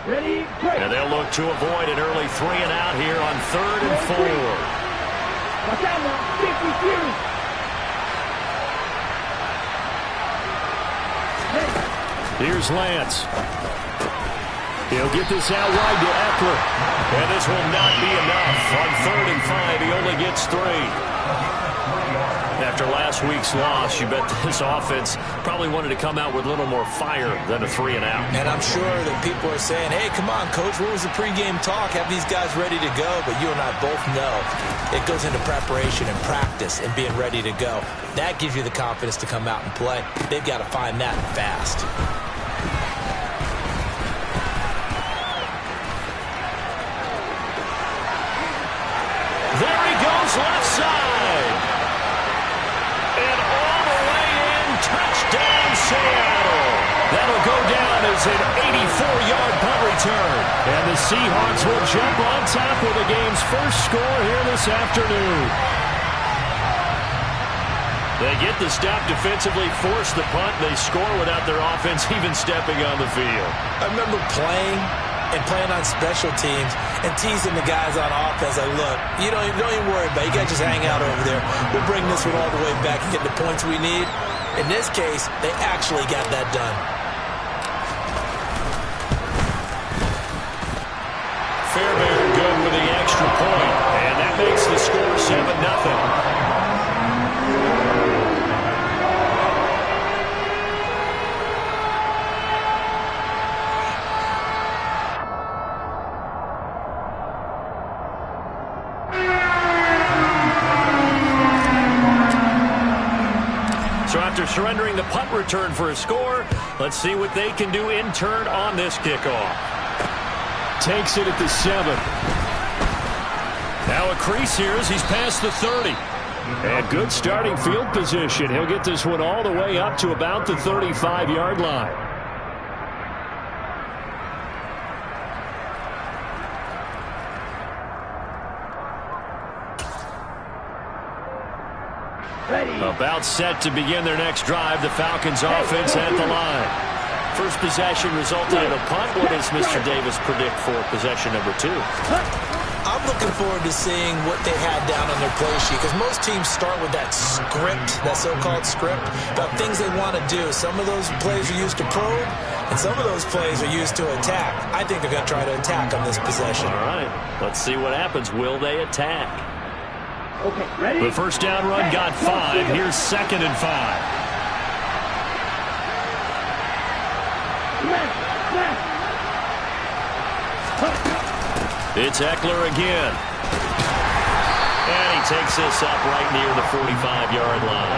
And they'll look to avoid an early 3-and-out here on 3rd and 4. Here's Lance. He'll get this out wide to Eckler. And this will not be enough. On 3rd and 5, he only gets 3. After last week's loss, you bet this offense probably wanted to come out with a little more fire than a 3-and-out. And I'm sure that people are saying, hey, come on, Coach, what was the pregame talk? Have these guys ready to go? But you and I both know it goes into preparation and practice and being ready to go. That gives you the confidence to come out and play. They've got to find that fast. There he goes, left side. And all the way in, touchdown Seattle. That'll go down as an 84-yard punt return. And the Seahawks will jump on top with the game's first score here this afternoon. They get the stop defensively, force the punt, and they score without their offense even stepping on the field. I remember playing on special teams and teasing the guys on offense. Like, look, you don't even worry about it. You guys just hang out over there. We'll bring this one all the way back and get the points we need. In this case, they actually got that done. Fairbairn good with the extra point, and that makes the score 7-0. So after surrendering the punt return for a score, let's see what they can do in turn on this kickoff. Takes it at the 7. Now a crease here as he's past the 30. And good starting field position. He'll get this one all the way up to about the 35-yard line. About set to begin their next drive. The Falcons offense at the line. First possession resulted in a punt. What does Mr. Davis predict for possession number 2? I'm looking forward to seeing what they had down on their play sheet, because most teams start with that script, that so-called script, about things they want to do. Some of those plays are used to probe, and some of those plays are used to attack. I think they're going to try to attack on this possession. All right, let's see what happens. Will they attack? Okay, ready? The first down run got 5. Here's 2nd and 5. It's Eckler again. And he takes this up right near the 45-yard line.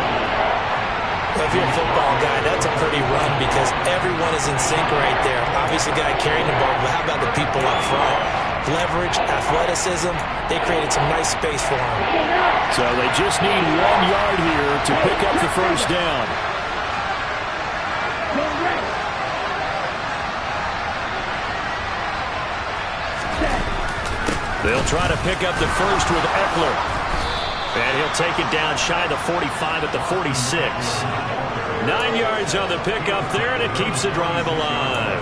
Well, if you're a football guy, that's a pretty run because everyone is in sync right there. Obviously, the guy carrying the ball, but how about the people up front? Leverage, athleticism, they created some nice space for him. So they just need 1 yard here to pick up the first down. They'll try to pick up the first with Eckler. And he'll take it down shy of the 45 at the 46. 9 yards on the pickup there, and it keeps the drive alive.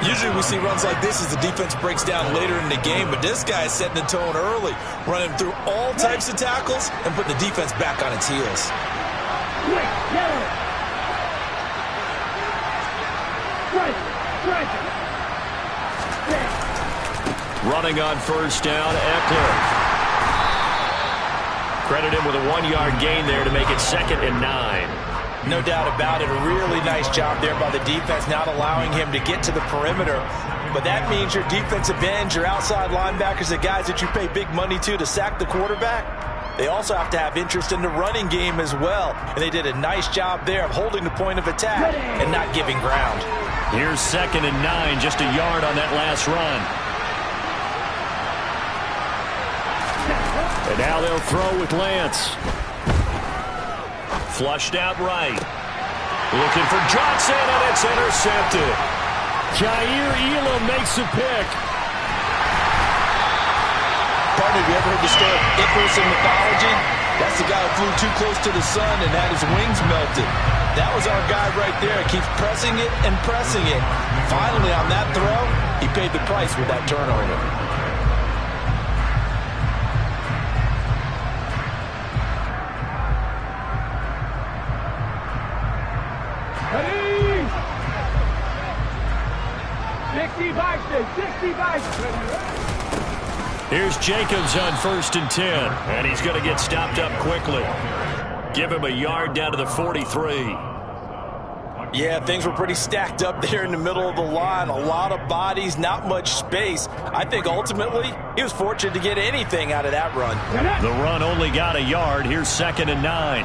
Usually we see runs like this as the defense breaks down later in the game, but this guy is setting the tone early, running through all types of tackles and putting the defense back on its heels. Running on first down, Eckler. Credit him with a 1-yard gain there to make it 2nd and 9. No doubt about it. A really nice job there by the defense, not allowing him to get to the perimeter. But that means your defensive ends, your outside linebackers, the guys that you pay big money to sack the quarterback, they also have to have interest in the running game as well. And they did a nice job there of holding the point of attack and not giving ground. Here's 2nd and 9, just a yard on that last run. And now they'll throw with Lance. Flushed out right. Looking for Johnson, and it's intercepted. Jair Elam makes a pick. Partner, have you ever heard the story of Icarus in mythology? That's the guy who flew too close to the sun and had his wings melted. That was our guy right there. Keeps pressing it and pressing it. Finally, on that throw, he paid the price with that turnover. Ready? 60 Here's Jacobs on 1st and 10, and he's going to get stopped up quickly. Give him a yard down to the 43. Yeah, things were pretty stacked up there in the middle of the line. A lot of bodies, not much space. I think ultimately he was fortunate to get anything out of that run. The run only got a yard. Here's 2nd and 9.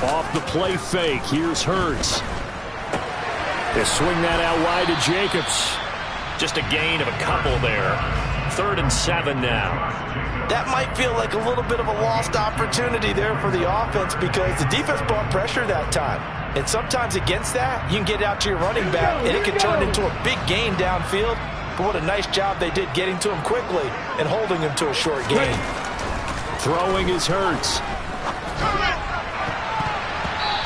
Off the play fake. Here's Hurts. They swing that out wide to Jacobs. Just a gain of a couple there. 3rd and 7 now. That might feel like a little bit of a lost opportunity there for the offense because the defense brought pressure that time. And sometimes against that, you can get out to your running back, and it can turn into a big gain downfield. But what a nice job they did getting to him quickly and holding him to a short gain. Throwing is Hurts.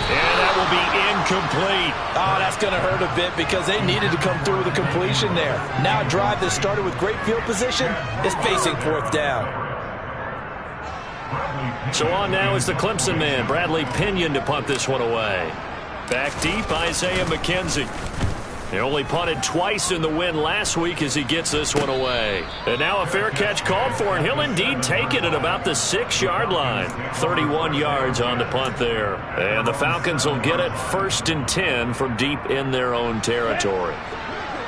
And that will be incomplete. Oh, that's going to hurt a bit because they needed to come through with a completion there. Now a drive that started with great field position is facing 4th down. So on now is the Clemson man, Bradley Pinion, to punt this one away. Back deep, Isaiah McKenzie. He only punted twice in the win last week as he gets this one away. And now a fair catch called for, and he'll indeed take it at about the 6-yard line. 31 yards on the punt there. And the Falcons will get it 1st and 10 from deep in their own territory.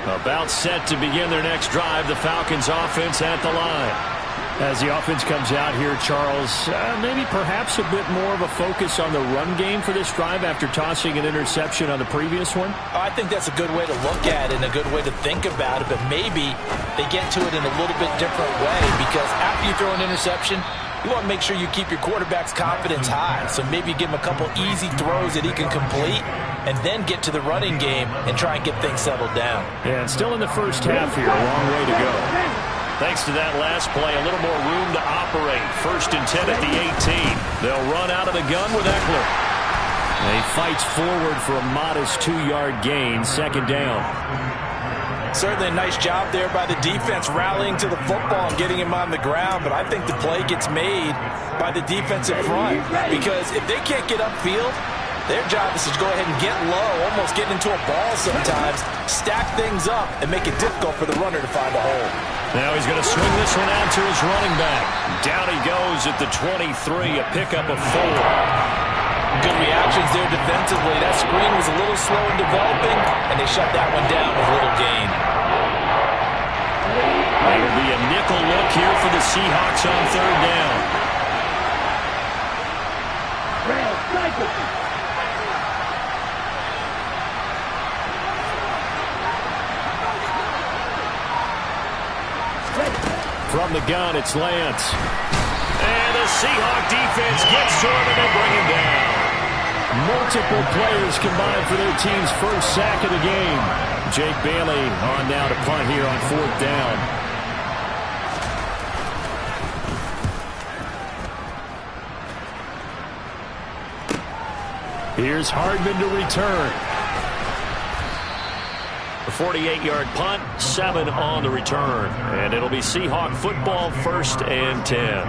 About set to begin their next drive, the Falcons offense at the line. As the offense comes out here, Charles, maybe perhaps a bit more of a focus on the run game for this drive after tossing an interception on the previous one? I think that's a good way to look at it and a good way to think about it, but maybe they get to it in a little bit different way because after you throw an interception, you want to make sure you keep your quarterback's confidence high. So maybe give him a couple easy throws that he can complete and then get to the running game and try and get things settled down. Yeah, and still in the first half here, a long way to go. Thanks to that last play, a little more room to operate. 1st and 10 at the 18. They'll run out of the gun with Eckler. He fights forward for a modest 2-yard gain, 2nd down. Certainly a nice job there by the defense rallying to the football and getting him on the ground, but I think the play gets made by the defensive front because if they can't get upfield, their job is to go ahead and get low, almost get into a ball sometimes, stack things up, and make it difficult for the runner to find a hole. Now he's going to swing this one out to his running back. Down he goes at the 23, a pickup of 4. Good reactions there defensively. That screen was a little slow in developing, and they shut that one down with little gain. It'll be a nickel look here for the Seahawks on 3rd down. From the gun, it's Lance. And the Seahawk defense gets to him and they bring him down. Multiple players combined for their team's first sack of the game. Jake Bailey on now to punt here on 4th down. Here's Hardman to return. A 48-yard punt, 7 on the return. And it'll be Seahawk football, 1st and 10.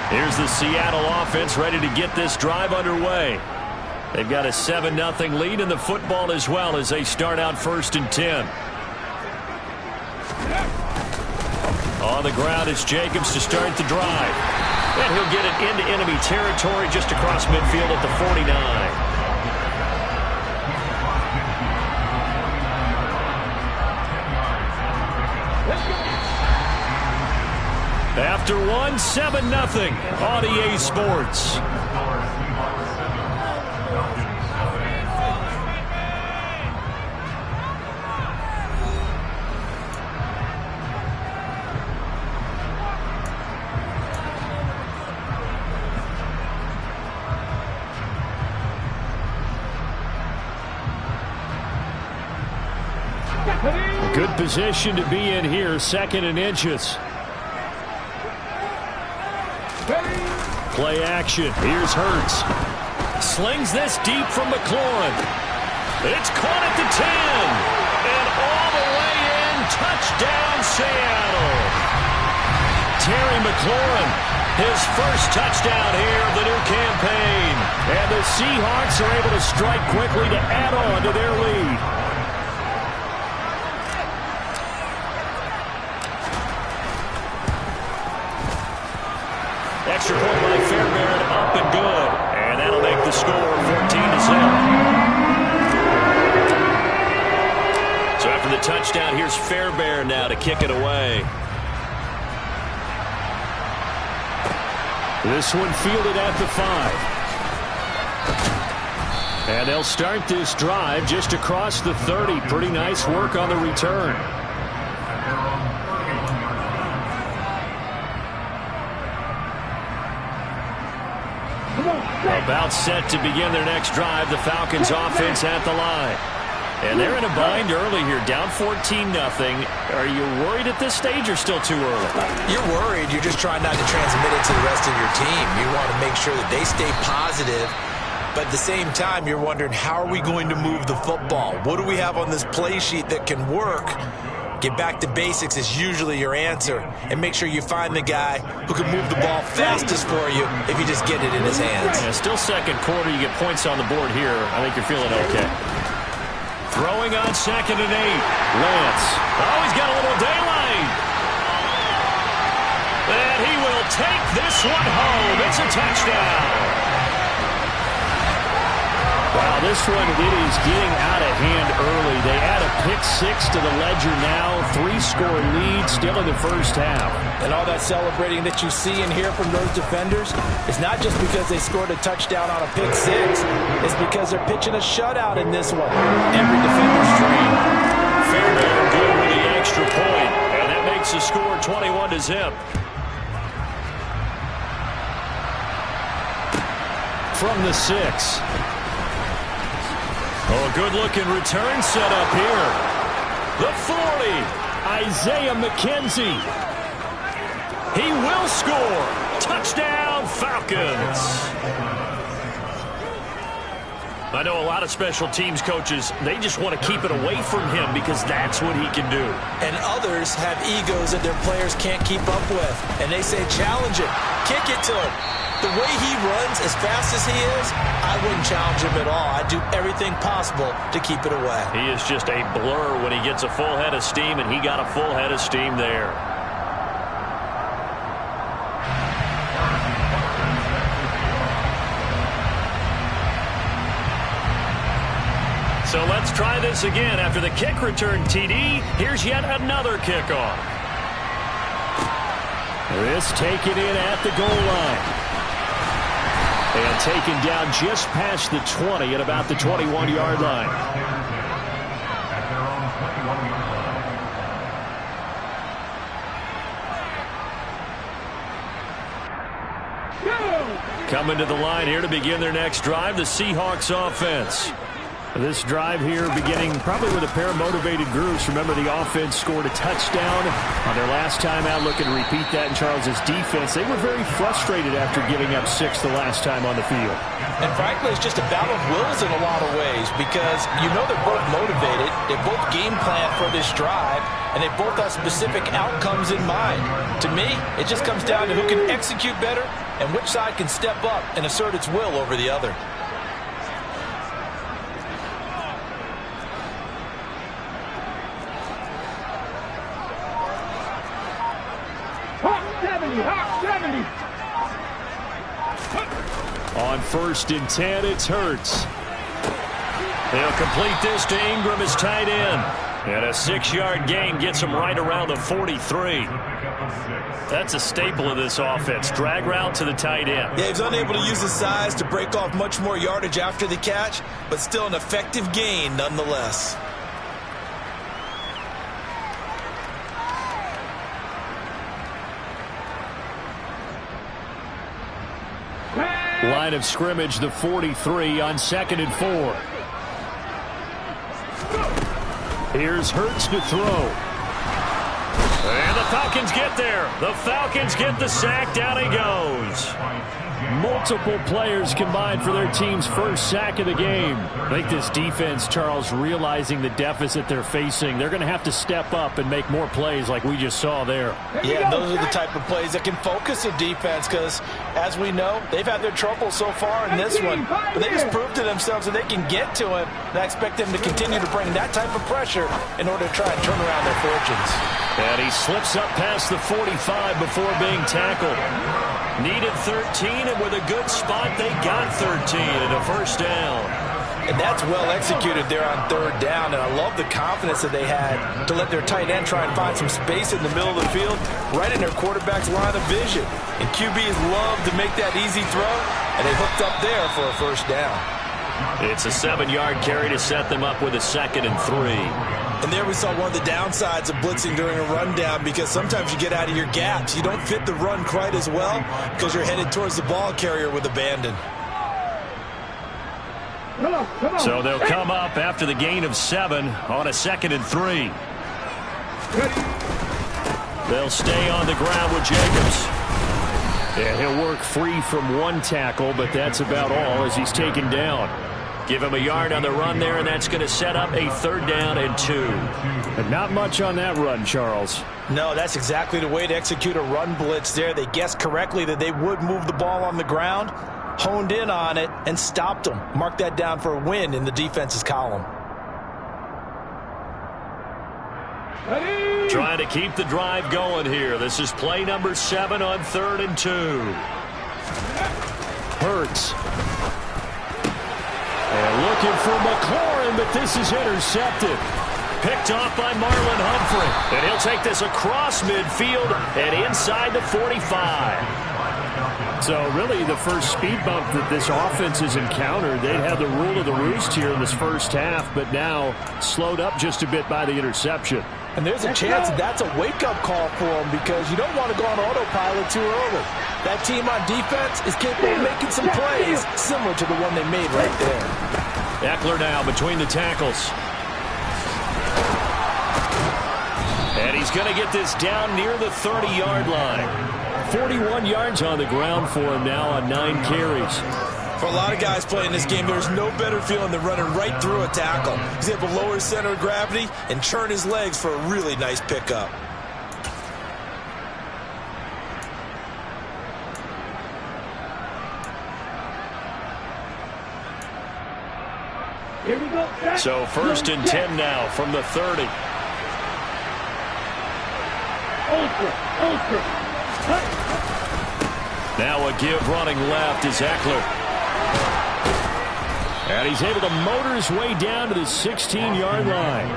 Here's the Seattle offense ready to get this drive underway. They've got a 7-0 lead in the football as well as they start out 1st and 10. On the ground, it's Jacobs to start the drive. And he'll get it into enemy territory just across midfield at the 49. After one, 7-0 on EA Sports. position to be in here, 2nd and inches. Play action. Here's Hurts. Slings this deep from McLaurin. It's caught at the 10. And all the way in. Touchdown, Seattle. Terry McLaurin, his first touchdown here of the new campaign. And the Seahawks are able to strike quickly to add on to their lead. Extra point by Fairbairn, up and good. And that'll make the score 14-0. So after the touchdown, here's Fairbairn now to kick it away. This one fielded at the 5. And they'll start this drive just across the 30. Pretty nice work on the return. About set to begin their next drive. The Falcons offense at the line. And they're in a bind early here, down 14-0. Are you worried at this stage or still too early? You're worried. You're just trying not to transmit it to the rest of your team. You want to make sure that they stay positive. But at the same time, you're wondering, how are we going to move the football? What do we have on this play sheet that can work? Get back to basics is usually your answer. And make sure you find the guy who can move the ball fastest for you if you just get it in his hands. Yeah, still second quarter. You get points on the board here. I think you're feeling okay. Throwing on 2nd and 8. Lance. Oh, he's got a little daylight. And he will take this one home. It's a touchdown. Wow, this one, it is getting out of hand early. They add a pick-6 to the ledger now. 3-score lead still in the first half. And all that celebrating that you see and hear from those defenders is not just because they scored a touchdown on a pick-6. It's because they're pitching a shutout in this one. Every defender's dream. Fairbairn good with the extra point. And that makes the score 21-0. From the 6. Oh, a good-looking return set up here. The 40, Isaiah McKenzie. He will score. Touchdown, Falcons. I know a lot of special teams coaches, they just want to keep it away from him because that's what he can do. And others have egos that their players can't keep up with. And they say, challenge it. Kick it to him. The way he runs as fast as he is, I wouldn't challenge him at all. I'd do everything possible to keep it away. He is just a blur when he gets a full head of steam, and he got a full head of steam there. So let's try this again. After the kick return TD, here's yet another kickoff. This taken in at the goal line. And taken down just past the 20 at about the 21-yard line. Coming to the line here to begin their next drive, the Seahawks offense. This drive here beginning probably with a pair of motivated groups. Remember, the offense scored a touchdown on their last time out. Looking to repeat that in Charles's defense. They were very frustrated after giving up 6 the last time on the field. And frankly, it's just a battle of wills in a lot of ways because you know they're both motivated. They both game plan for this drive, and they both have specific outcomes in mind. To me, it just comes down to who can execute better and which side can step up and assert its will over the other. On 1st and 10, it's Hurts. They'll complete this to Ingram as tight end. And a 6-yard gain gets him right around the 43. That's a staple of this offense. Drag route to the tight end. Yeah, he's unable to use his size to break off much more yardage after the catch, but still an effective gain nonetheless. Line of scrimmage, the 43 on 2nd and 4. Here's Hurts to throw. the Falcons get there. The Falcons get the sack. Down he goes. Multiple players combined for their team's first sack of the game. I think this defense, Charles, realizing the deficit they're facing, they're going to have to step up and make more plays like we just saw there. Yeah, those are the type of plays that can focus a defense because, as we know, they've had their trouble so far in this one. But they just proved to themselves that they can get to it. And I expect them to continue to bring that type of pressure in order to try and turn around their fortunes. And he slips up past the 45 before being tackled. Needed 13, and with a good spot, they got 13 and a first down. And that's well executed there on third down, and I love the confidence that they had to let their tight end try and find some space in the middle of the field, right in their quarterback's line of vision. And QBs love to make that easy throw, and they hooked up there for a first down. It's a 7-yard carry to set them up with a 2nd and 3. And there we saw one of the downsides of blitzing during a rundown, because sometimes you get out of your gaps. You don't fit the run quite as well because you're headed towards the ball carrier with abandon. Come on. So they'll come up after the gain of 7 on a 2nd and 3. They'll stay on the ground with Jacobs. Yeah, he'll work free from one tackle, but that's about all as he's taken down. Give him a yard on the run there, and that's going to set up a 3rd down and 2. But not much on that run, Charles. No, that's exactly the way to execute a run blitz there. They guessed correctly that they would move the ball on the ground, honed in on it, and stopped them. Mark that down for a win in the defense's column. Trying to keep the drive going here. This is play number 7 on 3rd and 2. Hurts. And looking for McLaurin, but this is intercepted. Picked off by Marlon Humphrey. And he'll take this across midfield and inside the 45. So really the first speed bump that this offense has encountered, they'd have the rule of the roost here in this first half, but now slowed up just a bit by the interception. And there's a chance that's a wake-up call for them, because you don't want to go on autopilot too early. That team on defense is capable of making some plays similar to the one they made right there. Eckler now between the tackles. And he's going to get this down near the 30-yard line. 41 yards on the ground for him now on 9 carries. For a lot of guys playing this game, there's no better feeling than running right through a tackle. He's able to lower his center of gravity and churn his legs for a really nice pickup. Here we go. So 1st and 10 now from the 30. Ultra. Now a give running left is Eckler. And he's able to motor his way down to the 16-yard line.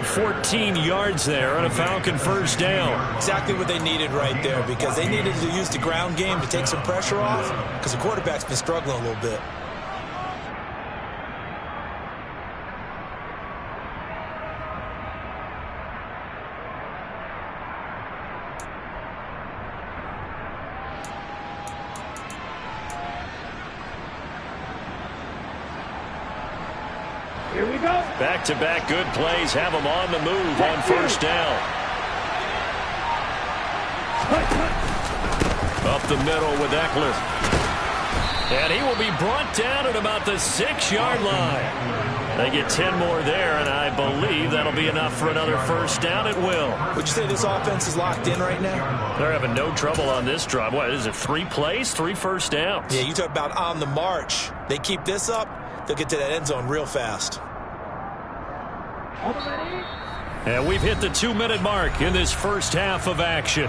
14 yards there on a Falcon first down. Exactly what they needed right there, because they needed to use the ground game to take some pressure off, because the quarterback's been struggling a little bit. Here we go. Back-to-back good plays have them on the move on first down. Up the middle with Eckler. And he will be brought down at about the 6-yard line. They get 10 more there, and I believe that'll be enough for another first down. It will. Would you say this offense is locked in right now? They're having no trouble on this drive. What is it, 3 plays, 3 first downs? Yeah, you talk about on the march. They keep this up, they'll get to that end zone real fast. And we've hit the 2-minute mark in this first half of action.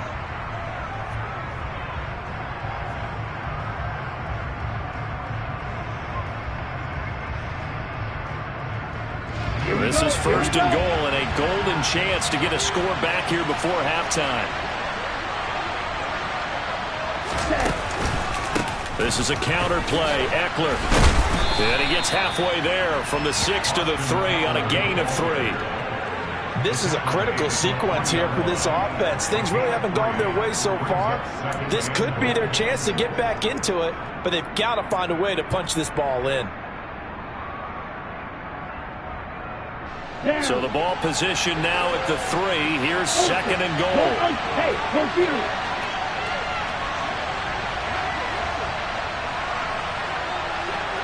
This is 1st and goal, and a golden chance to get a score back here before halftime. This is a counter play. Eckler. And he gets halfway there from the 6 to the 3 on a gain of 3. This is a critical sequence here for this offense. Things really haven't gone their way so far. This could be their chance to get back into it, but they've got to find a way to punch this ball in. So the ball position now at the 3. Here's second and goal. Hey, confused.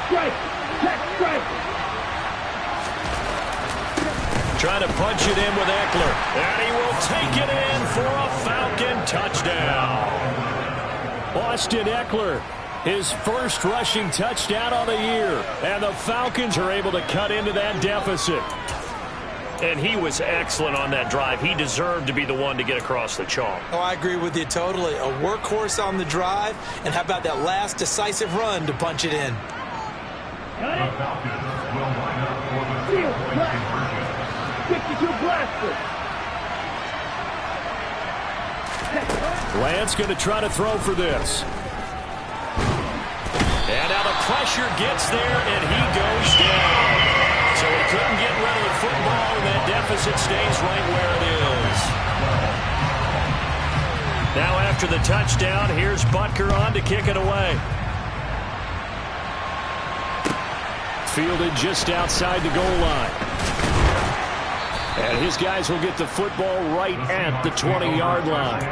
Strike. Check, strike. Trying to punch it in with Eckler. And he will take it in for a Falcon touchdown. Austin Eckler, his first rushing touchdown on the year. And the Falcons are able to cut into that deficit. And he was excellent on that drive. He deserved to be the one to get across the chalk. Oh, I agree with you totally. A workhorse on the drive. And how about that last decisive run to punch it in? Got it. Field, blast. 52 blaster. Lance going to try to throw for this. And now the pressure gets there, and he goes down. So he couldn't get rid of the football, and that deficit stays right where it is. Now after the touchdown, here's Butker on to kick it away. Fielded just outside the goal line. And his guys will get the football right at the 20-yard line.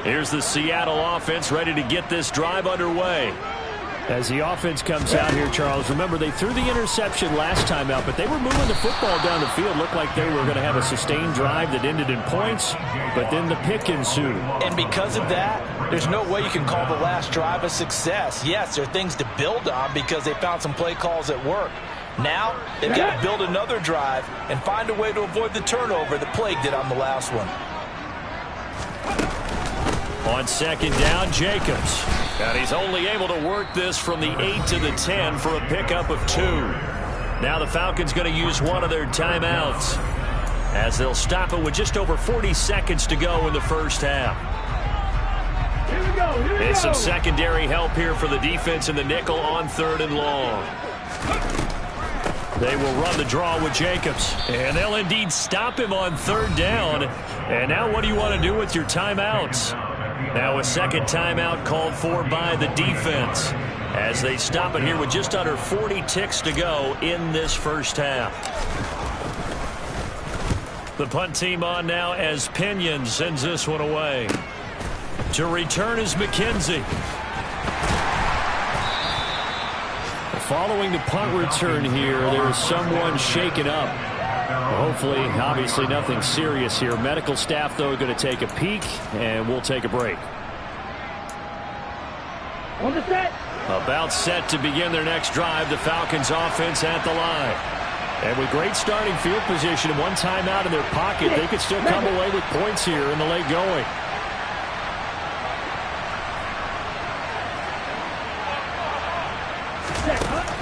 Here's the Seattle offense ready to get this drive underway. As the offense comes out here, Charles, remember they threw the interception last time out, but they were moving the football down the field. Looked like they were going to have a sustained drive that ended in points, but then the pick ensued. And because of that, there's no way you can call the last drive a success. Yes, there are things to build on because they found some play calls that work. Now, they've got to build another drive and find a way to avoid the turnover that plagued it on the last one. On second down, Jacobs. And he's only able to work this from the 8 to the 10 for a pickup of 2. Now the Falcons going to use one of their timeouts as they'll stop it with just over 40 seconds to go in the first half. Here we go. And some secondary help here for the defense in the nickel on 3rd and long. They will run the draw with Jacobs. And they'll indeed stop him on 3rd down. And now what do you want to do with your timeouts? Now a second timeout called for by the defense as they stop it here with just under 40 ticks to go in this first half. The punt team on now as Pinion sends this one away. To return is McKenzie. Following the punt return here, there's someone shaken up. Hopefully, obviously nothing serious here. Medical staff, though, going to take a peek, and we'll take a break. On the set. About set to begin their next drive, the Falcons offense at the line. And with great starting field position and one timeout in their pocket, they could still come away with points here in the late going.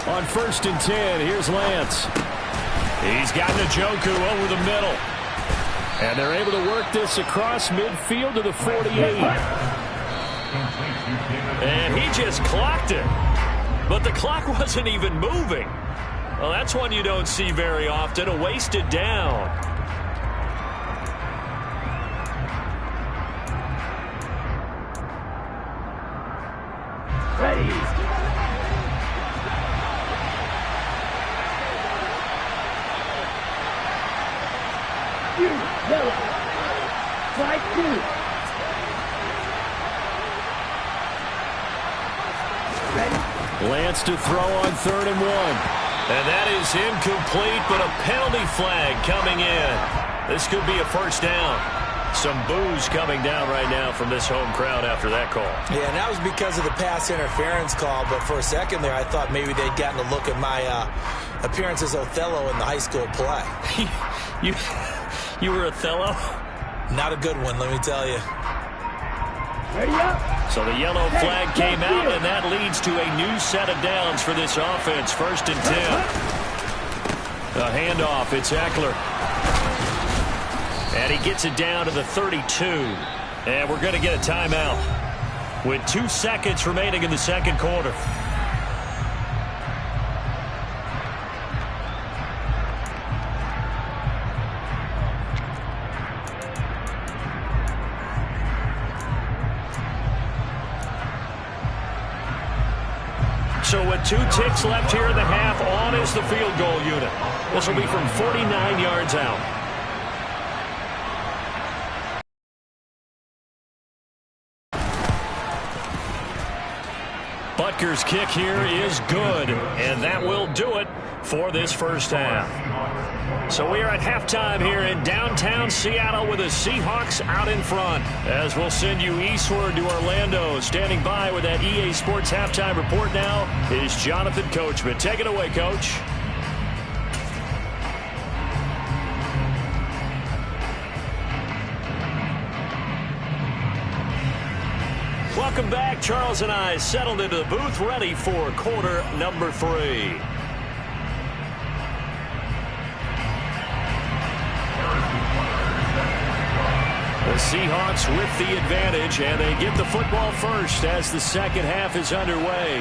On 1st and 10, here's Lance. He's got Njoku over the middle. And they're able to work this across midfield to the 48. And he just clocked it. But the clock wasn't even moving. Well, that's one you don't see very often, a wasted down. Ready. Strike 2. Lance to throw on 3rd and 1. And that is incomplete, but a penalty flag coming in. This could be a first down. Some boos coming down right now from this home crowd after that call. Yeah, and that was because of the pass interference call, but for a second there I thought maybe they'd gotten a look at my appearance as Othello in the high school play. You were Othello? Not a good one, let me tell you. Ready up. So the yellow flag came out, and that leads to a new set of downs for this offense. 1st and 10. A handoff, it's Eckler. And he gets it down to the 32. And we're going to get a timeout with 2 seconds remaining in the second quarter. So with 2 ticks left here in the half, on is the field goal unit. This will be from 49 yards out. Butker's kick here is good, and that will do it for this first half. So we are at halftime here in downtown Seattle with the Seahawks out in front. As we'll send you eastward to Orlando. Standing by with that EA Sports halftime report now is Jonathan Coachman. Take it away, Coach. Welcome back. Charles and I settled into the booth, ready for quarter number 3. The Seahawks with the advantage, and they get the football first as the second half is underway.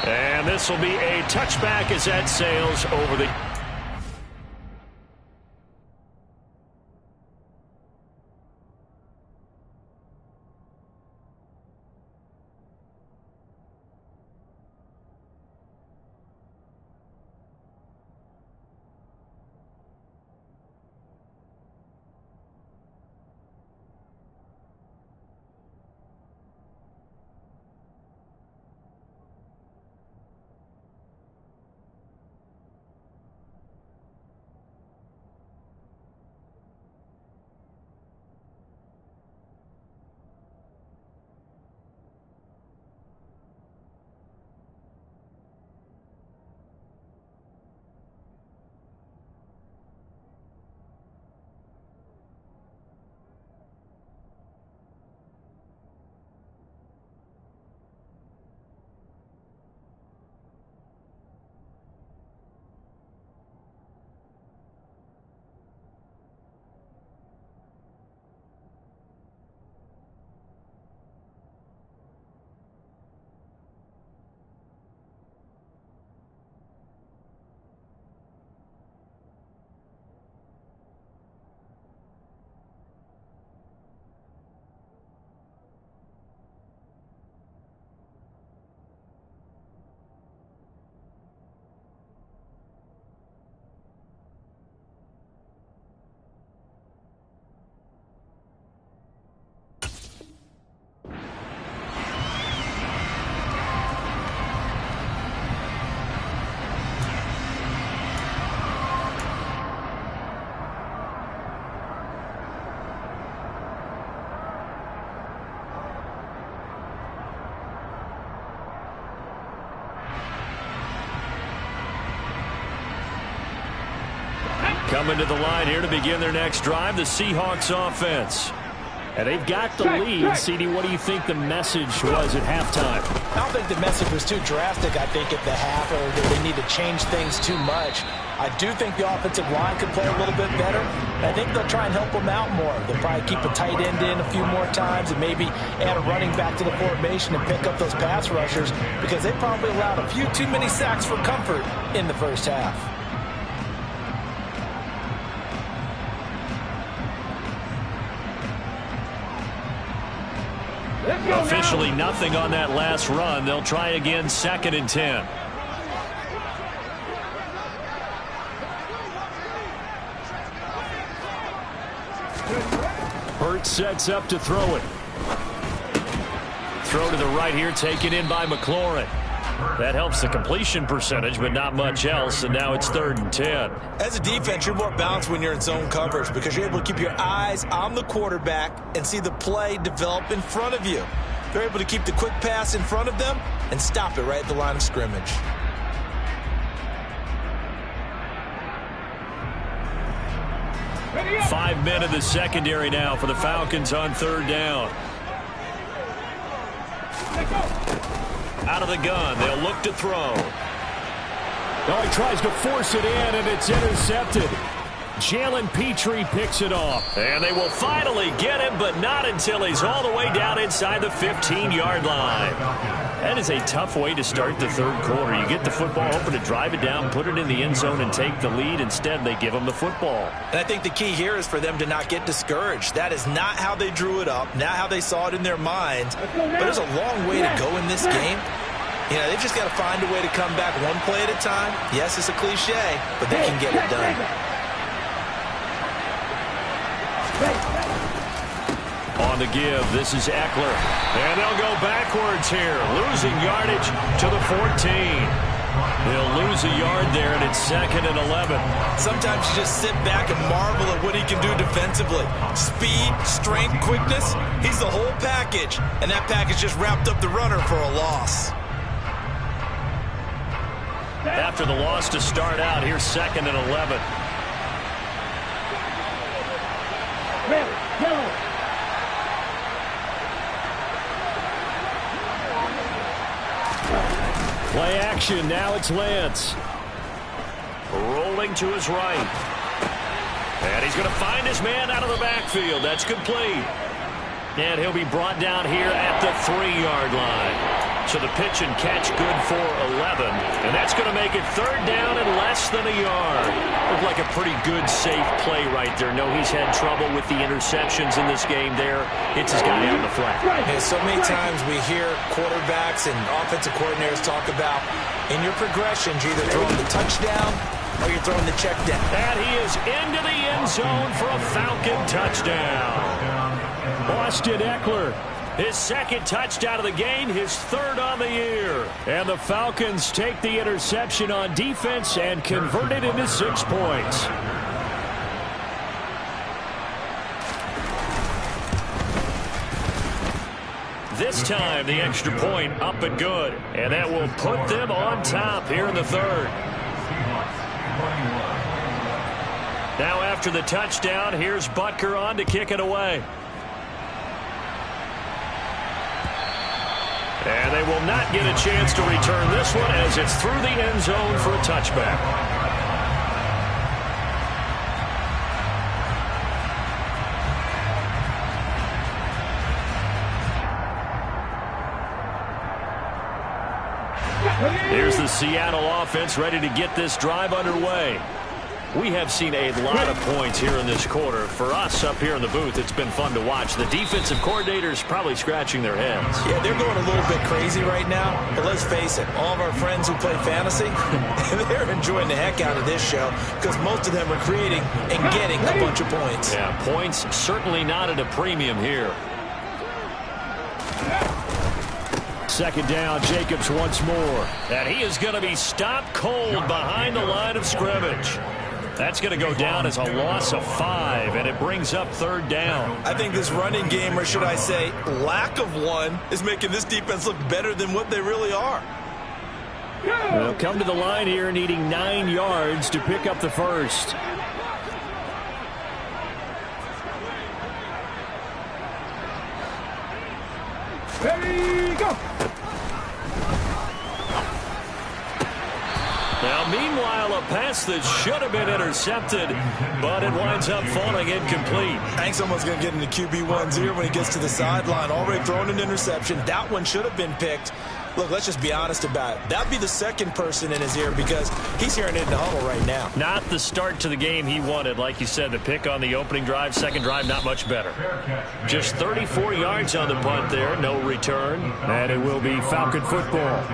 And this will be a touchback as that sails over the... Coming to the line here to begin their next drive, the Seahawks offense. And they've got the lead. CD, what do you think the message was at halftime? I don't think the message was too drastic, I think, at the half, or that they need to change things too much. I do think the offensive line could play a little bit better. I think they'll try and help them out more. They'll probably keep a tight end in a few more times and maybe add a running back to the formation and pick up those pass rushers, because they probably allowed a few too many sacks for comfort in the first half. Officially nothing on that last run. They'll try again, 2nd and 10. Hurt sets up to throw it. Throw to the right here, taken in by McLaurin. That helps the completion percentage, but not much else, and now it's 3rd and 10. As a defense, you're more balanced when you're in zone coverage because you're able to keep your eyes on the quarterback and see the play develop in front of you. They're able to keep the quick pass in front of them and stop it right at the line of scrimmage. Five men in the secondary now for the Falcons on 3rd down. Out of the gun, they'll look to throw. Oh, he tries to force it in, and it's intercepted. Jalen Petrie picks it off. And they will finally get him, but not until he's all the way down inside the 15-yard line. That is a tough way to start the 3rd quarter. You get the football, hoping to drive it down, put it in the end zone, and take the lead. Instead, they give him the football. And I think the key here is for them to not get discouraged. That is not how they drew it up, not how they saw it in their minds. But there's a long way to go in this game. You know, they've just got to find a way to come back one play at a time. Yes, it's a cliche, but they can get it done. On the give, this is Eckler. And they'll go backwards here, losing yardage to the 14. He'll lose a yard there, and it's 2nd and 11. Sometimes you just sit back and marvel at what he can do defensively. Speed, strength, quickness, he's the whole package. And that package just wrapped up the runner for a loss. After the loss to start out, here's 2nd and 11. Play action, now it's Lance. Rolling to his right. And he's going to find his man out of the backfield. That's complete. And he'll be brought down here at the 3-yard line. So the pitch and catch good for 11. And that's going to make it 3rd down and less than a yard. Looked like a pretty good, safe play right there. No, he's had trouble with the interceptions in this game there. It's his guy on the flat. Yeah, so many times we hear quarterbacks and offensive coordinators talk about in your progressions, you're either throwing the touchdown or you're throwing the check down. And he is into the end zone for a Falcon touchdown. Austin Eckler. His 2nd touchdown of the game, his 3rd on the year. And the Falcons take the interception on defense and convert it into 6 points. This time, the extra point up and good. And that will put them on top here in the 3rd. Now after the touchdown, here's Butker on to kick it away. And they will not get a chance to return this one as it's through the end zone for a touchback. Here's the Seattle offense ready to get this drive underway. We have seen a lot of points here in this quarter. For us up here in the booth, it's been fun to watch. The defensive coordinators probably scratching their heads. Yeah, they're going a little bit crazy right now. But let's face it, all of our friends who play fantasy, they're enjoying the heck out of this show because most of them are creating and getting a bunch of points. Yeah, points certainly not at a premium here. 2nd down, Jacobs once more. And he is going to be stopped cold behind the line of scrimmage. That's going to go down as a loss of 5, and it brings up 3rd down. I think this running game, or should I say lack of one, is making this defense look better than what they really are. They'll come to the line here needing 9 yards to pick up the 1st. Ready, go! Now, meanwhile, a pass that should have been intercepted, but it winds up falling incomplete. I think someone's going to get into QB1's ear when he gets to the sideline. Already thrown an interception. That one should have been picked. Look, let's just be honest about it. That'd be the 2nd person in his ear because he's hearing it in the huddle right now. Not the start to the game he wanted. Like you said, the pick on the opening drive, 2nd drive, not much better. Just 34 yards on the punt there, no return. And it will be Falcon football.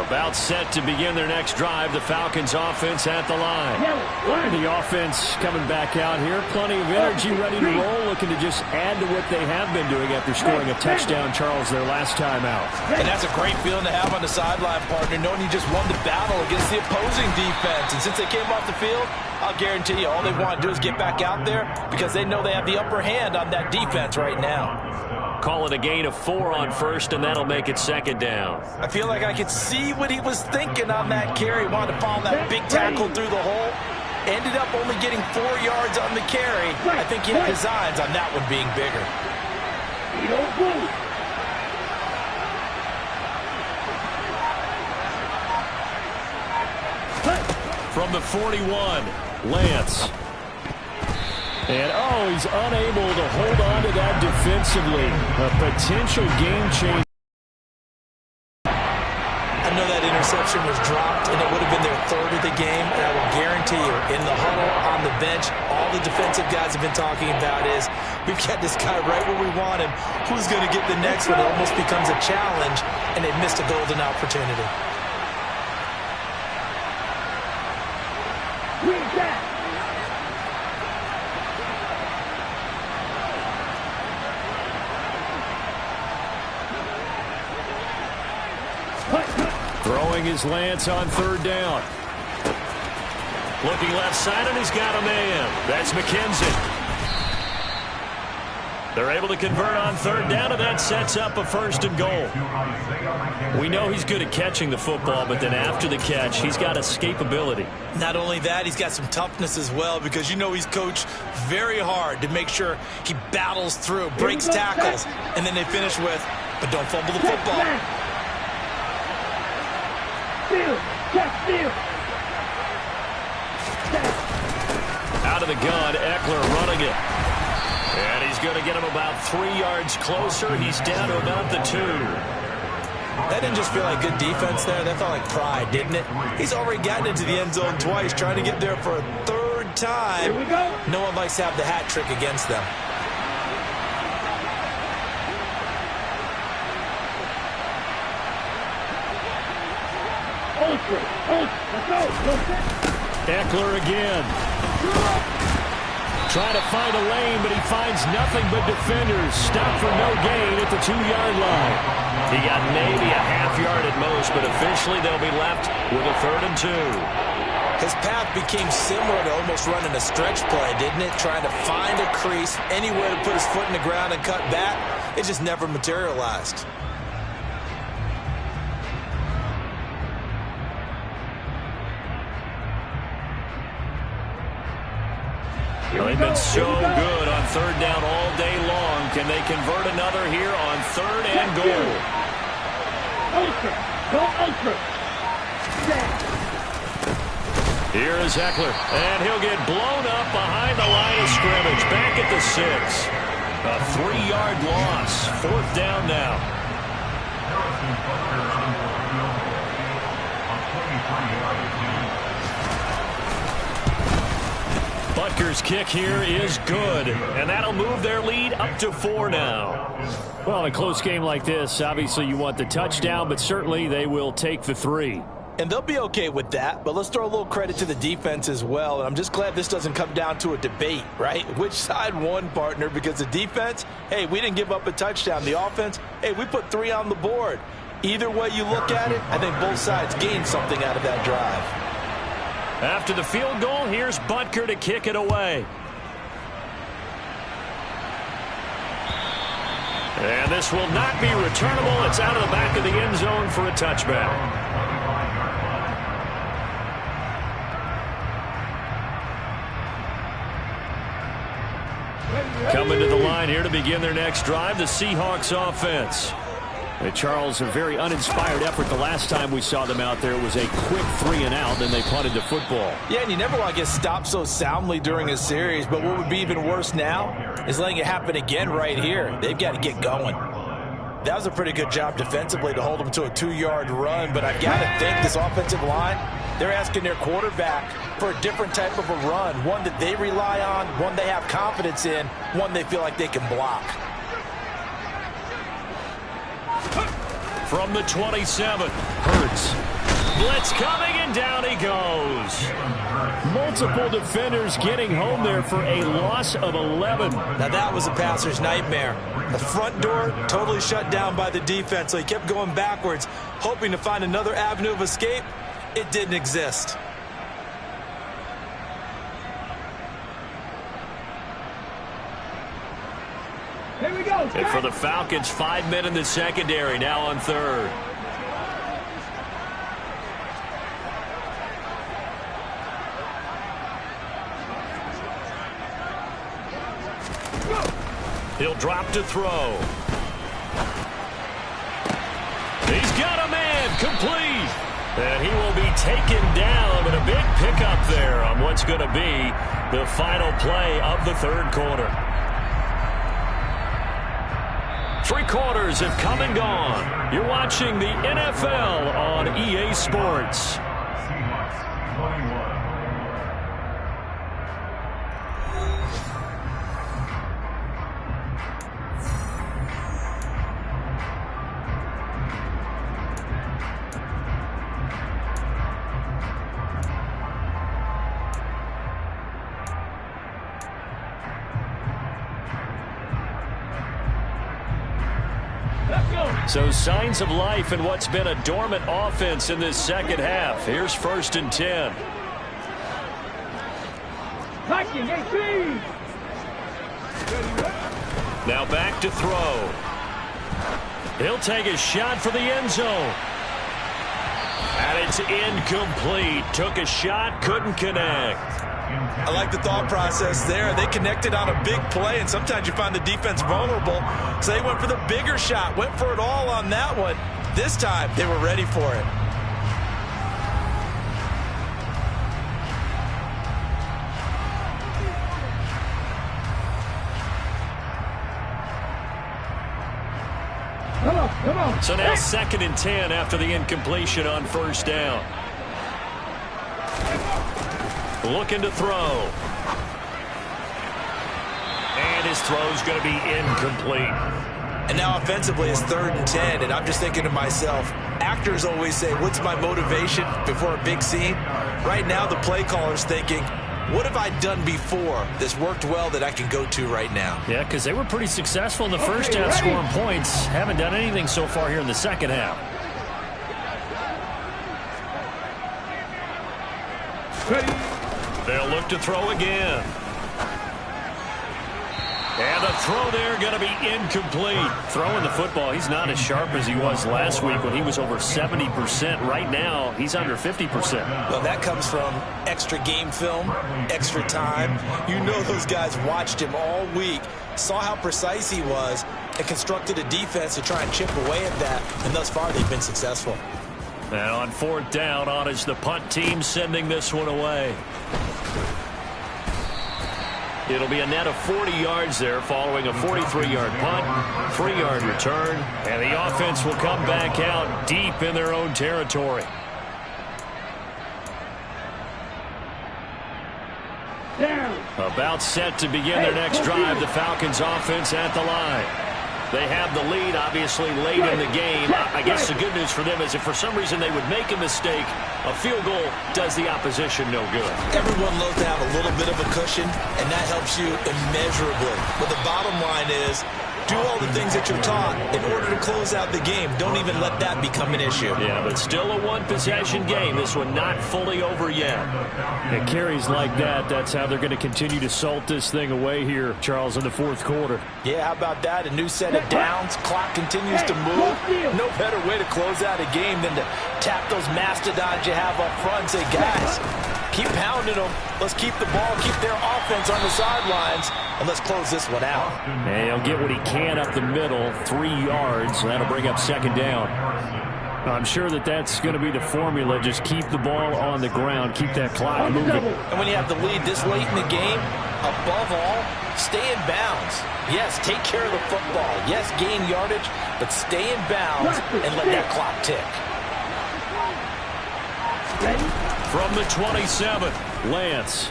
About set to begin their next drive. The Falcons offense at the line. The offense coming back out here. Plenty of energy, ready to roll. Looking to just add to what they have been doing after scoring a touchdown, Charles, their last time out. And that's a great feeling to have on the sideline, partner, knowing you just won the battle against the opposing defense. And since they came off the field, I'll guarantee you all they want to do is get back out there because they know they have the upper hand on that defense right now. Call it a gain of 4 on 1st, and that'll make it 2nd down. I feel like I could see what he was thinking on that carry. Wanted to follow that big tackle through the hole. Ended up only getting 4 yards on the carry. I think he had designs on that one being bigger. From the 41, Lance. And, oh, he's unable to hold on to that defensively. A potential game change. I know that interception was dropped, and it would have been their third of the game. And I will guarantee you, in the huddle, on the bench, all the defensive guys have been talking about is, we've got this guy right where we want him. Who's going to get the next one? It almost becomes a challenge, and they missed a golden opportunity. Throwing his Lance on third down. Looking left side, and he's got a man. That's McKenzie. They're able to convert on third down, and that sets up a 1st and goal. We know he's good at catching the football, but then after the catch, he's got escapability. Not only that, he's got some toughness as well, because you know he's coached very hard to make sure he battles through, breaks tackles, and then they finish with, but don't fumble the football. Out of the gun, Eckler running it. And he's going to get him about 3 yards closer. He's down to about the 2. That didn't just feel like good defense there. That felt like pride, didn't it? He's already gotten into the end zone twice, trying to get there for a 3rd time. Here we go. No one likes to have the hat trick against them. Eckler again. Trying to find a lane, but he finds nothing but defenders. Stopped for no gain at the 2-yard line. He got maybe a half yard at most, but officially they'll be left with a 3rd and 2. His path became similar to almost running a stretch play, didn't it? Trying to find a crease, anywhere to put his foot in the ground and cut back. It just never materialized. They've been so good on 3rd down all day long. Can they convert another here on 3rd and goal? Here is Eckler, and he'll get blown up behind the line of scrimmage. Back at the 6. A 3-yard loss. 4th down now. Butker's kick here is good, and that'll move their lead up to 4 now. Well, in a close game like this, obviously you want the touchdown, but certainly they will take the 3. And they'll be okay with that, but let's throw a little credit to the defense as well. And I'm just glad this doesn't come down to a debate, right? Which side won, partner? Because the defense, hey, we didn't give up a touchdown. The offense, hey, we put 3 on the board. Either way you look at it, I think both sides gained something out of that drive. After the field goal, here's Butker to kick it away. And this will not be returnable. It's out of the back of the end zone for a touchback. Coming to the line here to begin their next drive, the Seahawks offense. And Charles, a very uninspired effort the last time we saw them out there. It was a quick 3 and out, then they punted the football. Yeah, and you never want to get stopped so soundly during a series, but what would be even worse now is letting it happen again right here. They've got to get going. That was a pretty good job defensively to hold them to a 2-yard run, but I've got to think this offensive line, they're asking their quarterback for a different type of a run, one that they rely on, one they have confidence in, one they feel like they can block. From the 27, Hurts. Blitz coming, and down he goes. Multiple defenders getting home there for a loss of 11. Now that was a passer's nightmare. The front door totally shut down by the defense, so he kept going backwards, hoping to find another avenue of escape. It didn't exist. Here we go. And for the Falcons, 5 men in the secondary, now on 3rd. He'll drop to throw. He's got a man, complete. And he will be taken down, but a big pickup there on what's going to be the final play of the 3rd quarter. Three quarters have come and gone. You're watching the NFL on EA Sports. Seahawks 21. So signs of life in what's been a dormant offense in this second half. Here's 1st and 10. Now back to throw. He'll take a shot for the end zone. And it's incomplete. Took a shot, couldn't connect. I like the thought process there. They connected on a big play, and sometimes you find the defense vulnerable. So they went for the bigger shot, went for it all on that one. This time, they were ready for it. Come on. So now 2nd and 10 after the incompletion on 1st down. Looking to throw. And his throw's going to be incomplete. And now offensively it's 3rd and 10, and I'm just thinking to myself, actors always say, what's my motivation before a big scene? Right now the play caller's thinking, what have I done before that's worked well that I can go to right now? Yeah, because they were pretty successful in the first half scoring points. Haven't done anything so far here in the second half. They'll look to throw again. And the throw there going to be incomplete. Throwing the football, he's not as sharp as he was last week when he was over 70%. Right now, he's under 50%. Well, that comes from extra game film, extra time. You know those guys watched him all week, saw how precise he was, and constructed a defense to try and chip away at that. And thus far, they've been successful. And on 4th down, on is the punt team sending this one away. It'll be a net of 40 yards there following a 43-yard punt, 3-yard return, and the offense will come back out deep in their own territory. About set to begin their next drive, the Falcons offense at the line. They have the lead, obviously, late in the game. I guess the good news for them is if for some reason they would make a mistake, a field goal does the opposition no good. Everyone loves to have a little bit of a cushion, and that helps you immeasurably. But the bottom line is, do all the things that you're taught in order to close out the game. Don't even let that become an issue. Yeah, but still a one-possession game. This one not fully over yet. And carries like that, that's how they're going to continue to salt this thing away here, Charles, in the 4th quarter. Yeah, how about that? A new set of downs. Clock continues to move. No better way to close out a game than to tap those mastodons you have up front and say, guys, keep pounding them. Let's keep the ball, keep their offense on the sidelines, and let's close this one out. And he'll get what he can up the middle, 3 yards. That'll bring up 2nd down. I'm sure that that's going to be the formula. Just keep the ball on the ground, keep that clock moving. And when you have the lead this late in the game, above all, stay in bounds. Yes, take care of the football. Yes, gain yardage, but stay in bounds and let that clock tick. From the 27, Lance.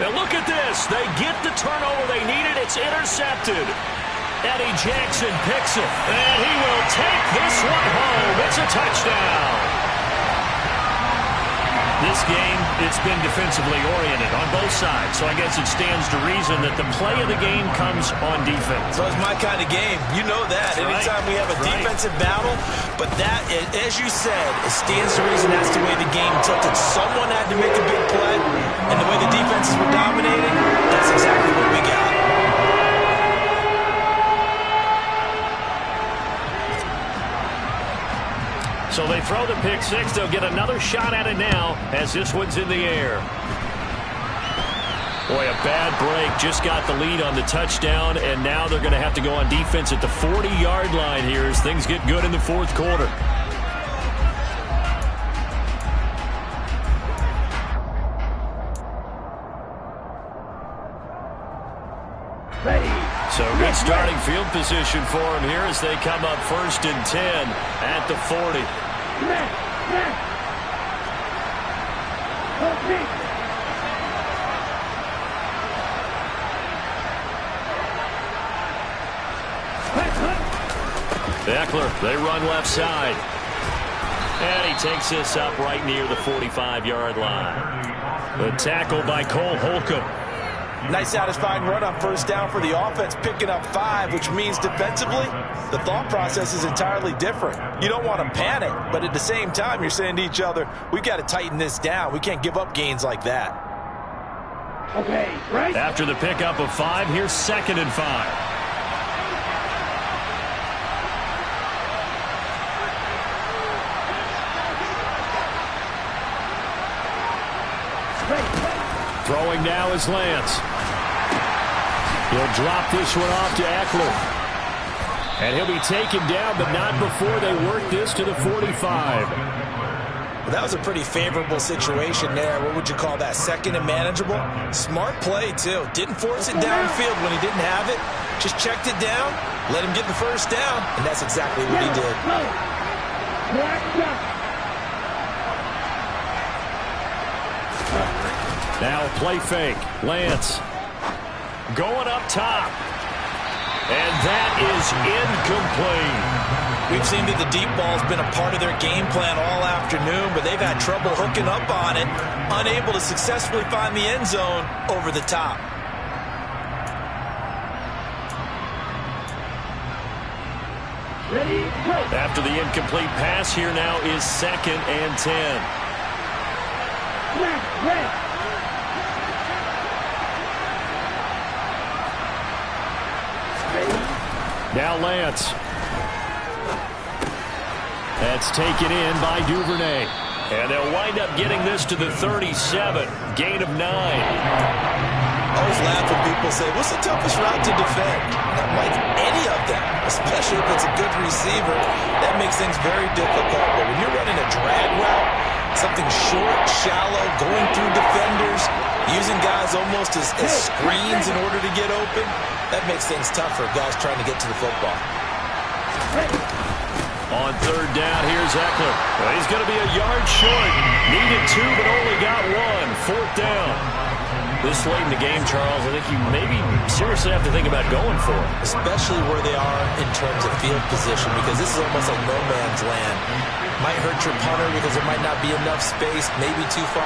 Now look at this. They get the turnover they needed. It's intercepted. Eddie Jackson picks it. And he will take this one home. It's a touchdown. This game, it's been defensively oriented on both sides. So I guess it stands to reason that the play of the game comes on defense. So it's my kind of game. You know that. That's anytime right. We have a defensive battle, but that, as you said, it stands to reason that's the way the game tilted. Someone had to make a big play, and the way the defenses were dominating, that's exactly what we got. So they throw the pick six. They'll get another shot at it now as this one's in the air. Boy, a bad break. Just got the lead on the touchdown, and now they're going to have to go on defense at the 40-yard line here as things get good in the 4th quarter. Ready. So good starting field position for him here as they come up 1st and 10 at the 40. Eckler, they run left side. And he takes this up right near the 45-yard line. The tackle by Cole Holcomb. Nice satisfying run on 1st down for the offense, picking up 5, which means defensively, the thought process is entirely different. You don't want to panic, but at the same time, you're saying to each other, we've got to tighten this down. We can't give up gains like that. Okay, right. After the pickup of 5, here's 2nd and 5. Throwing now is Lance. He'll drop this one off to Eckler. And he'll be taken down, but not before they work this to the 45. Well, that was a pretty favorable situation there. What would you call that? 2nd and manageable? Smart play, too. Didn't force it downfield when he didn't have it. Just checked it down, let him get the 1st down, and that's exactly what he did. Now play fake. Lance going up top. And that is incomplete. We've seen that the deep ball's been a part of their game plan all afternoon, but they've had trouble hooking up on it, unable to successfully find the end zone over the top. After the incomplete pass, here now is 2nd and 10. Now Lance. That's taken in by Duvernay. And they'll wind up getting this to the 37. Gain of 9. I always laugh when people say, what's the toughest route to defend? Not like any of them, especially if it's a good receiver. That makes things very difficult. But when you're running a drag route, something short, shallow, going through defenders, using guys almost as screens in order to get open, that makes things tough for guys trying to get to the football. On 3rd down, here's Eckler. Well, he's going to be a yard short. Needed 2, but only got 1. 4th down. This late in the game, Charles, I think you maybe seriously have to think about going for it. Especially where they are in terms of field position, because this is almost like no man's land. Might hurt your punter because there might not be enough space, maybe too far.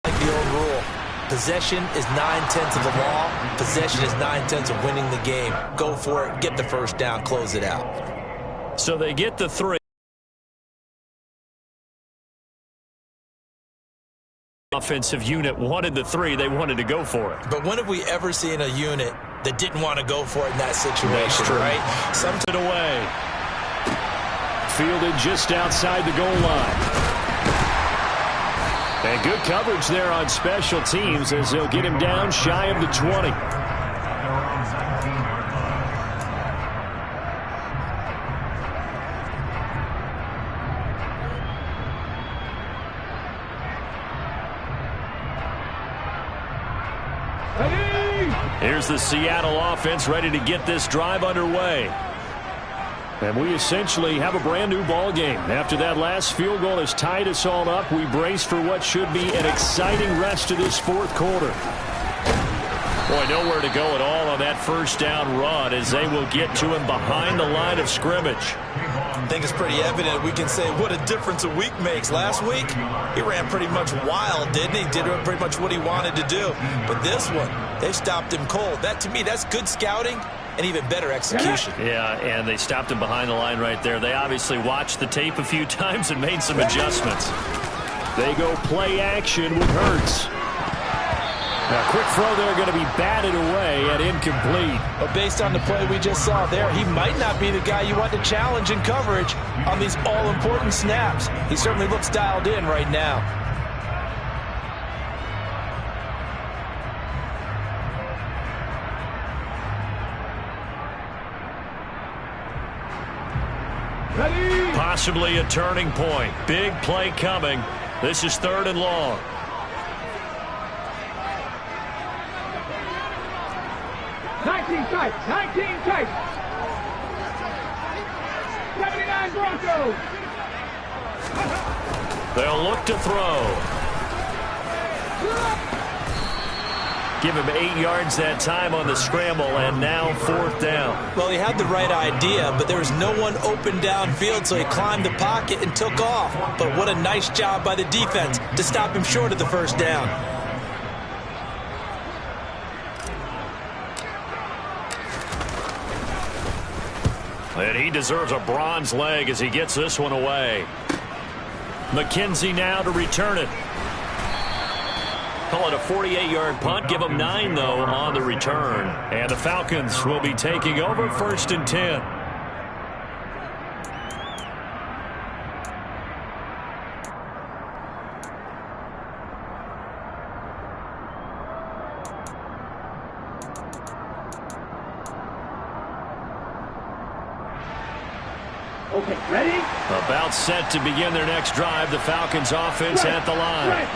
Like the old rule, possession is 9/10 of the law. Possession is 9/10 of winning the game. Go for it, get the 1st down, close it out. So they get the 3. Offensive unit wanted the 3. They wanted to go for it. But when have we ever seen a unit that didn't want to go for it in that situation, right? Something away. Fielded just outside the goal line. And good coverage there on special teams as they'll get him down shy of the 20. Here's the Seattle offense ready to get this drive underway. And we essentially have a brand new ball game. After that last field goal has tied us all up, we brace for what should be an exciting rest of this 4th quarter. Boy, nowhere to go at all on that 1st down run as they will get to him behind the line of scrimmage. I think it's pretty evident. We can say what a difference a week makes. Last week, he ran pretty much wild, didn't he? Did pretty much what he wanted to do. But this one, they stopped him cold. That, to me, that's good scouting and even better execution. Yeah, and they stopped him behind the line right there. They obviously watched the tape a few times and made some adjustments. They go play action with Hurts. Now, quick throw there going to be batted away and incomplete. But based on the play we just saw there, he might not be the guy you want to challenge in coverage on these all-important snaps. He certainly looks dialed in right now. Ready? Possibly a turning point. Big play coming. This is 3rd and long. 19 tight. 19 tight. 79 Broncos. They'll look to throw. Give him 8 yards that time on the scramble, and now 4th down. Well, he had the right idea, but there was no one open downfield, so he climbed the pocket and took off. But what a nice job by the defense to stop him short of the 1st down. And he deserves a bronze leg as he gets this one away. McKenzie now to return it. Call it a 48-yard punt. Give them 9, though, on the return. And the Falcons will be taking over 1st and 10. Okay, ready? About set to begin their next drive. The Falcons offense at the line.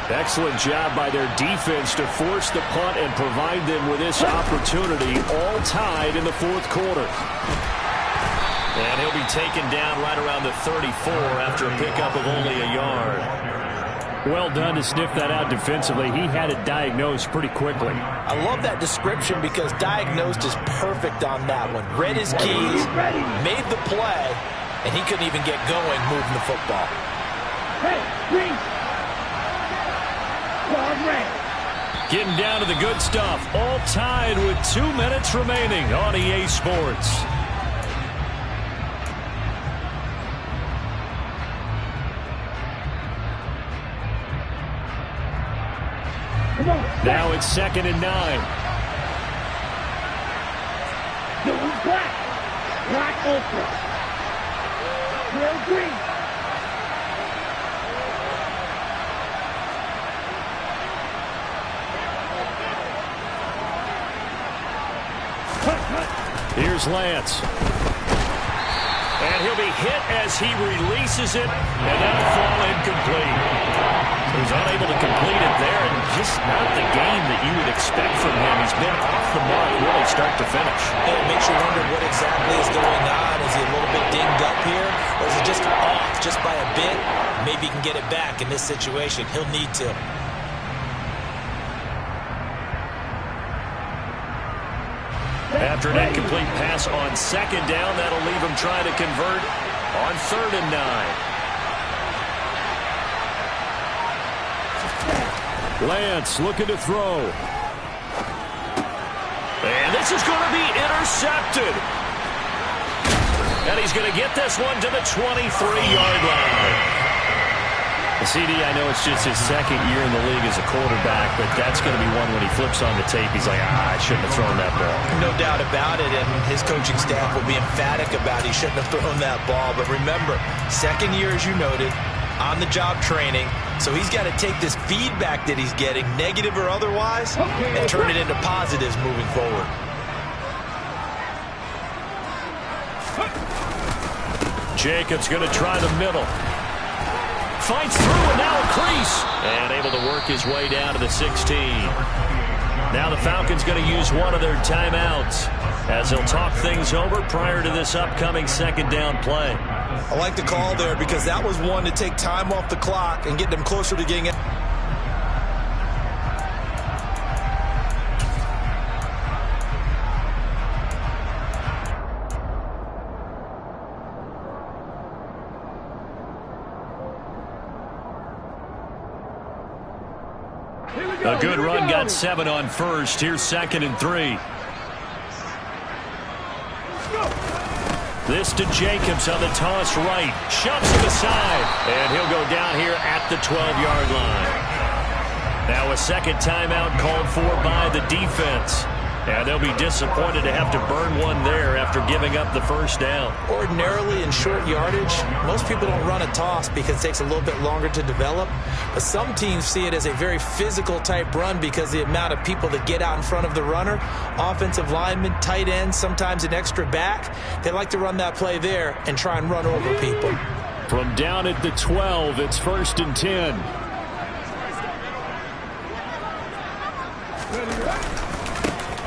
Excellent job by their defense to force the punt and provide them with this opportunity, all tied in the 4th quarter. And he'll be taken down right around the 34 after a pickup of only a yard. Well done to sniff that out defensively. He had it diagnosed pretty quickly. I love that description because diagnosed is perfect on that one. Read his keys, made the play, and he couldn't even get going moving the football. Hey, green. Getting down to the good stuff. All tied with 2 minutes remaining on EA Sports. Now it's 2nd and 9. Doing black. Black ultra. Real green. Here's Lance. And he'll be hit as he releases it, and that'll fall incomplete. He's unable to complete it there, and just not the game that you would expect from him. He's been off the mark really start to finish. It makes you wonder what exactly is going on. Is he a little bit dinged up here, or is he just off just by a bit? Maybe he can get it back in this situation. He'll need to. After an incomplete pass on 2nd down, that'll leave him trying to convert on 3rd and 9. Lance looking to throw. And this is going to be intercepted. And he's going to get this one to the 23-yard line. The CD, I know it's just his 2nd year in the league as a quarterback, but that's going to be one when he flips on the tape. He's like, I shouldn't have thrown that ball. No doubt about it, and his coaching staff will be emphatic about he shouldn't have thrown that ball. But remember, 2nd year, as you noted, on-the-job training, so he's got to take this feedback that he's getting, negative or otherwise, and turn it into positives moving forward. Jacobs going to try the middle. Fights through and now a crease. And able to work his way down to the 16. Now the Falcons going to use one of their timeouts as they'll talk things over prior to this upcoming 2nd down play. I like the call there because that was one to take time off the clock and get them closer to getting it. A good run got 7 on 1st. Here's 2nd and 3. This to Jacobs on the toss right. Shoves him aside. And he'll go down here at the 12-yard line. Now a 2nd timeout called for by the defense. And they'll be disappointed to have to burn one there after giving up the 1st down. Ordinarily in short yardage, most people don't run a toss because it takes a little bit longer to develop. But some teams see it as a very physical type run because the amount of people that get out in front of the runner, offensive linemen, tight ends, sometimes an extra back, they like to run that play there and try and run over people. From down at the 12, it's 1st and 10.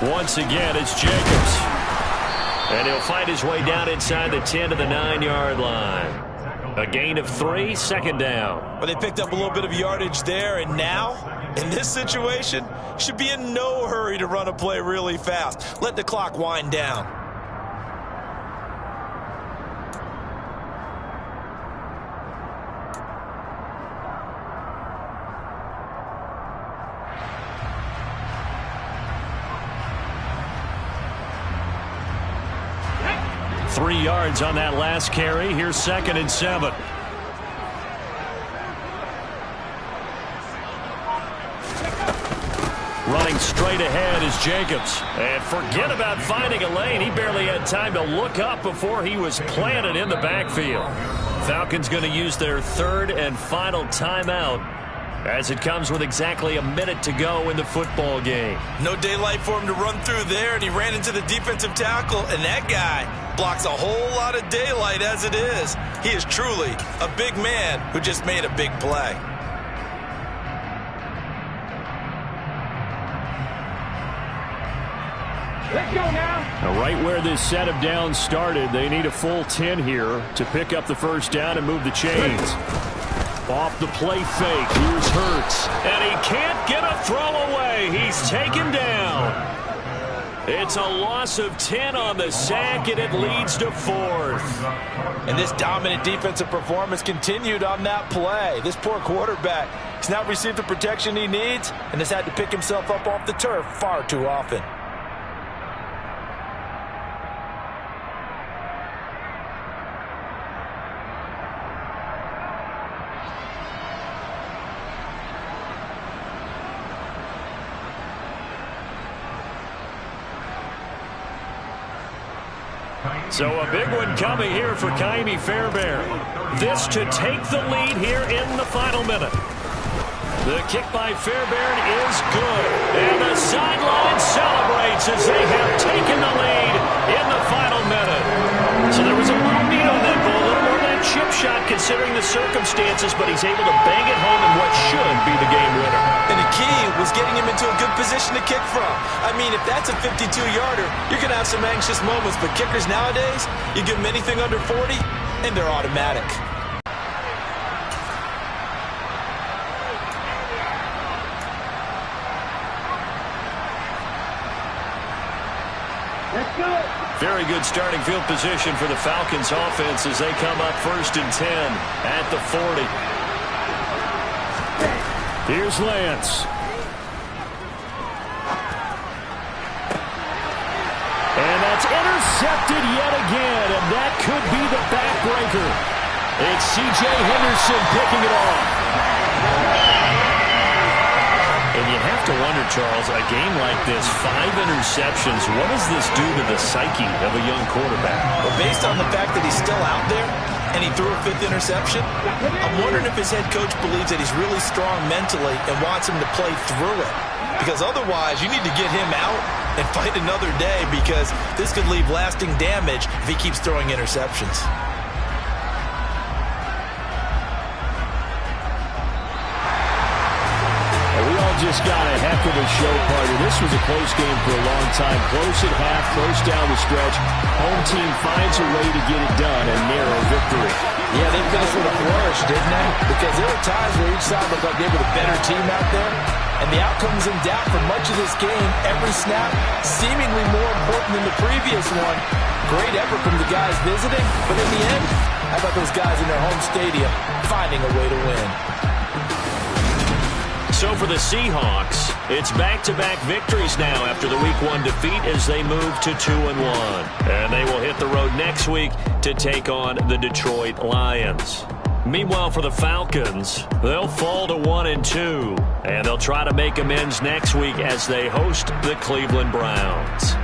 Once again, it's Jacobs. And he'll fight his way down inside the 10 to the 9-yard line. A gain of 3, second down. Well, they picked up a little bit of yardage there, and now, in this situation, should be in no hurry to run a play really fast. Let the clock wind down. Three yards on that last carry. Here's 2nd and 7. Running straight ahead is Jacobs. And forget about finding a lane. He barely had time to look up before he was planted in the backfield. Falcons going to use their 3rd and final timeout as it comes with exactly a minute to go in the football game. No daylight for him to run through there, and he ran into the defensive tackle, and that guy blocks a whole lot of daylight as it is. He is truly a big man who just made a big play. Let's go now. Now, right where this set of downs started, they need a full 10 here to pick up the first down and move the chains. Off the play fake, here's Hurts. And he can't get a throw away. He's taken down. It's a loss of 10 on the sack, and it leads to 4th. And this dominant defensive performance continued on that play. This poor quarterback has not received the protection he needs and has had to pick himself up off the turf far too often. So a big one coming here for Ka'imi Fairbairn. This to take the lead here in the final minute. The kick by Fairbairn is good. And the sideline celebrates as they have taken the lead in the final minute. So there was a little meat on that ball, a little more of that chip shot considering the circumstances, but he's able to bang it home in what should be the game winner. And the key was getting him into a good position to kick from. I mean, if that's a 52-yarder, you're going to have some anxious moments. But kickers nowadays, you give them anything under 40, and they're automatic. Let's go. Very good starting field position for the Falcons offense as they come up 1st and 10 at the 40. Here's Lance. And that's intercepted yet again, and that could be the backbreaker. It's C.J. Henderson picking it off. And you have to wonder, Charles, a game like this, 5 interceptions, what does this do to the psyche of a young quarterback? Well, based on the fact that he's still out there and he threw a 5th interception, I'm wondering if his head coach believes that he's really strong mentally and wants him to play through it. Because otherwise, you need to get him out and fight another day, because this could leave lasting damage if he keeps throwing interceptions. Just got a heck of a show party. This was a close game for a long time. Close at half, close down the stretch. Home team finds a way to get it done, a narrow victory. Yeah, they finished with a flourish, didn't they? Because there were times where each side looked like they were the better team out there. And the outcome was in doubt for much of this game. Every snap seemingly more important than the previous one. Great effort from the guys visiting. But in the end, how about those guys in their home stadium finding a way to win? So for the Seahawks, it's back-to-back victories now after the Week 1 defeat as they move to 2-1. And they will hit the road next week to take on the Detroit Lions. Meanwhile, for the Falcons, they'll fall to 1-2. And they'll try to make amends next week as they host the Cleveland Browns.